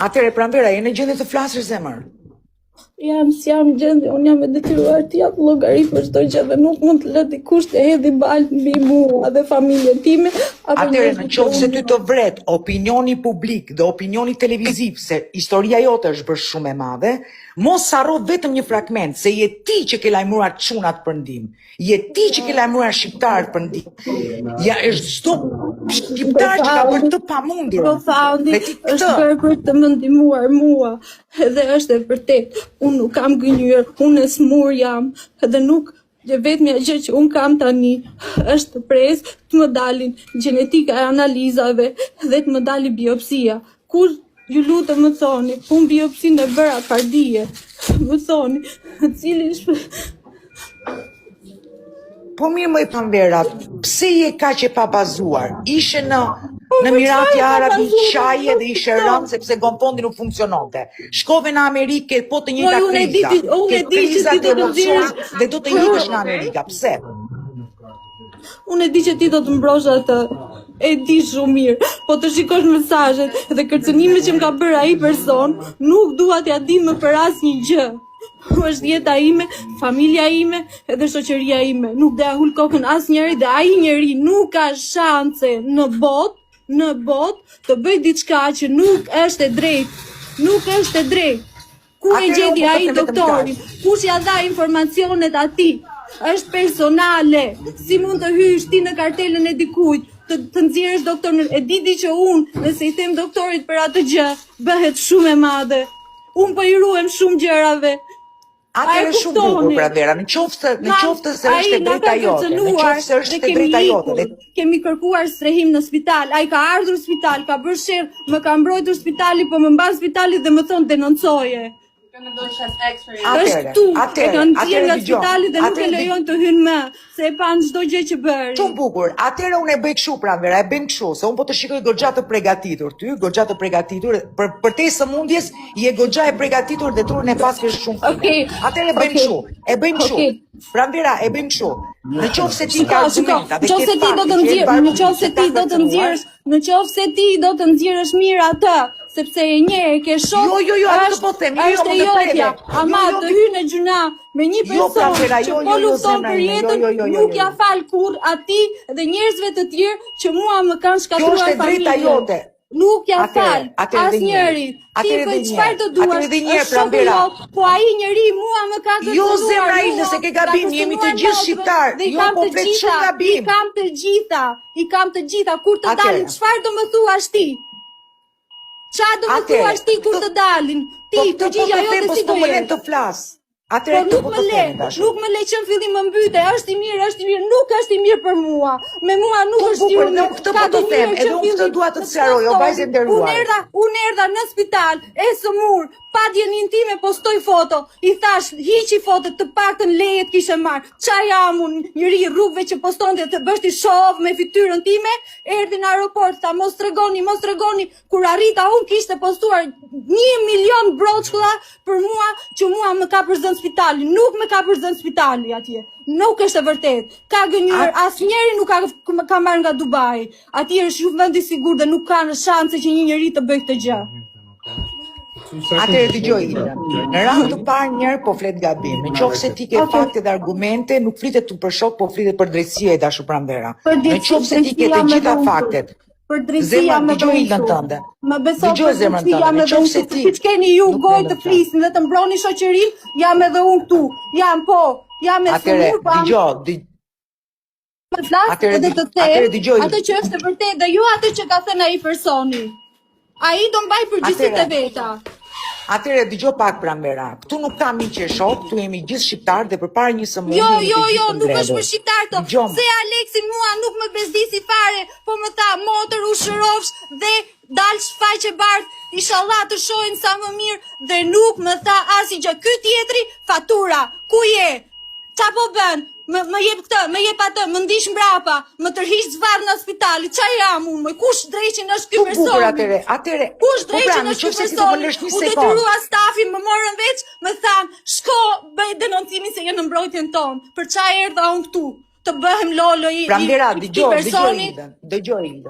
Atëre Pranvera, je në gjendje të flasësh zemër? Jam gjendje, unë jam e detyruar të jap llogari për çdo gjë dhe nuk mund të lë dikush të hedhë balë mbi mua dhe familjen time. Atëre, në qoftë se ty të vret opinioni publik dhe opinioni televiziv se historia jote është bërë shumë e madhe, mos harro vetëm një fragment se je ti që ke lajmëruar çunat për ndihmë. Je ti që ke lajmëruar shqiptarët për ndihmë. Ja është çdo shqiptar që ka bërë të pamundur. Po faundi është bërë për të më ndihmuar mua. Edhe është e vërtet, unë nuk kam gënjur, unë e smur jam, edhe nuk vetmja gjë që unë kam tani është të presë të më dalin gjenetika e analizave dhe të më dali biopsia. Kur ju lutem më thoni, unë biopsinë e bëra kardie, më thoni, cili është... Po mirë më i Pranvera, pse je kaq e pabazuar? Ishe në Emirat Arabi, qaje dhe ishe rënë sepse gonfondi nuk funksiononte. Shkove në Amerikë, po të njëjta kriza. Ke kriza të emocione dhe do të njëjtësh në Amerika. Pse? Unë e di që ti do të mbrosh atë. E di shumë mirë, po të shikosh mesazhet dhe kërcënimet që më ka bërë ai person, nuk dua t'ja di më për asnjë gjë. Është jeta ime, familja ime edhe shoqëria ime. Nuk do ja hul kokën asnjëri dhe ai njeri nuk ka shanse në botë të bëj diçka që nuk është e drejtë. Nuk është e drejtë. Ku e gjeti ai doktorin? Kush ja dha informacionet atij? Është personale. Si mund të hysh ti në kartelën e dikujt? Të nxjerrësh doktorin? E di që unë, nëse i them doktorit për atë gjë, bëhet shumë e madhe. Unë po i ruhem shumë gjërave. Atëherë shumë bukur Pranvera, në qoftë se është e drejta jote, në qoftë se është e drejta jote. Kemi kërkuar strehim në spital, ai ka ardhur në spital, ka bërë sherr, më ka mbrojtur spitali, po më mban spitali dhe më thon denoncoje. Është tu, e kanë nxjerrë nga spitali dhe nuk e lejojnë të hynë më, se e pan çdo gjë që bëri. Shumë bukur. Atëherë unë e bëj kështu Pranvera, e bën kështu, se unë po të shikoj goxha të përgatitur ty, goxha të përgatitur për te sëmundjes, je goxha e përgatitur dhe turën e paske shumë. Okej. Atëherë e bëjmë kështu. E bëjmë kështu. Pranvera, e bëjmë kështu. Në qoftë se ti ka argumenta dhe ke në qoftë se ti do të nxjerrësh mirë atë, sepse e një e ke shoh. Jo, atë po them, është e jotja. Ama të hyjë në gjuna me një person që po lufton për jetën, nuk ja fal kurr atij dhe njerëzve të tjerë që mua më kanë shkatruar familjen. Nuk ja fal asnjëri. Ti bëj çfarë të duash. Atëherë edhe një herë Pranvera. Po ai njeri mua më ka kërkuar. Jo zemra ime, nëse ke gabim, jemi të gjithë shqiptar. Jo komplet shumë gabim. I kam të gjitha. Kur të dalin, çfarë do më thuash ti? Çfarë do më thuash ti kur të dalin? Ti përgjigja jote si do jetë? Të flas. Po nuk më le që në fillim më mbyte, është i mirë, nuk është i mirë për mua. Me mua nuk është i mirë. Këtë po të them, edhe unë këtë dua të të sqaroj, o vajzë nderuar. Unë erdha në spital, e sëmur, pa djenin time postoj foto, i thash, hiqi foto, të paktën lejet kishe marrë. Qa jam unë, njëri rrugëve që postonte të bështi shoh me fytyrën time, erdhi në aeroport, tha mos tregoni, kur arrita unë kishte postuar 1 milion broçkulla për mua, që mua më ka përzën spitali, nuk më ka përzën spitali atje. Nuk është e vërtet. Ka gënjur, asnjëri nuk ka marrë nga Dubai. Atje është shumë vend i sigurt dhe nuk kanë shanse që një njeri të bëjë këtë gjë. Atëherë dëgjoj, në radhë të parë njërë po flet gabim. Në qoftë se ti ke fakte dhe argumente, nuk flitet për shok, po flitet për drejtësia e dashur Pranvera. Në qoftë se ti ke të gjitha faktet. Për drejtësia me tënde. Më beso për drejtësia me dhënë. Siç keni ju gojë të flisin dhe të mbroni shoqërinë, jam edhe unë këtu. Jam e sëmur, po. Atëherë dëgjoj. Atë që është e vërtetë dhe jo atë që ka thënë ai personi. Ai do mbaj përgjegjësitë e veta. Atëherë dëgjoj pak Pranvera. Këtu nuk kam miq e shoh, këtu jemi gjithë shqiptar dhe përpara një sëmundje. Jo, nuk është për shqiptar to. Se Aleksin mua nuk më bezdisi fare, po më tha motër u shërofsh dhe dalsh faqe bardh, inshallah të shohin sa më mirë dhe nuk më tha asgjë. Ky tjetri fatura, ku je? Qa po bën? Më jep këtë, më jep atë, më ndish mbrapa, më tërhiq zvarr në spitali. Qa jam unë? Kush drejqin është ky person? Atëre. Kush drejqin është ky person? U detyrua stafin, më morën veç, më than, shko bëj denoncimin se je në mbrojtjen tonë. Për qa erdha unë këtu? të bëhem lolo i Pramdera, këtij dëgjoj personi, Ilden.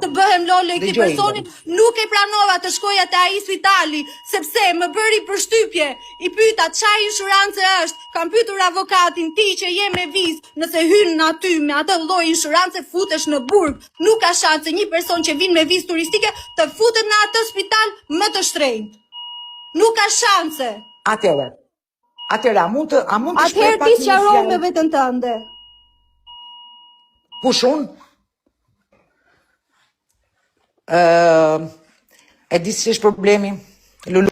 të bëhem lolo i këtij Dëgjoj, personi, Ilden. nuk e pranova të shkoja te ai spitali, sepse më bëri përshtypje. I pyeta çfarë inshurancë është. Kam pyetur avokatin, ti që je me vizë, nëse hyn aty me atë lloj inshurance futesh në burg. Nuk ka shanse një person që vin me vizë turistike të futet në atë spital më të shtrenjtë. Nuk ka shanse. Atëherë, a mund të Atëherë shpreh ti pak një sqaro me fjalë? veten tënde. Kush unë? E di si është problemi, Lulu.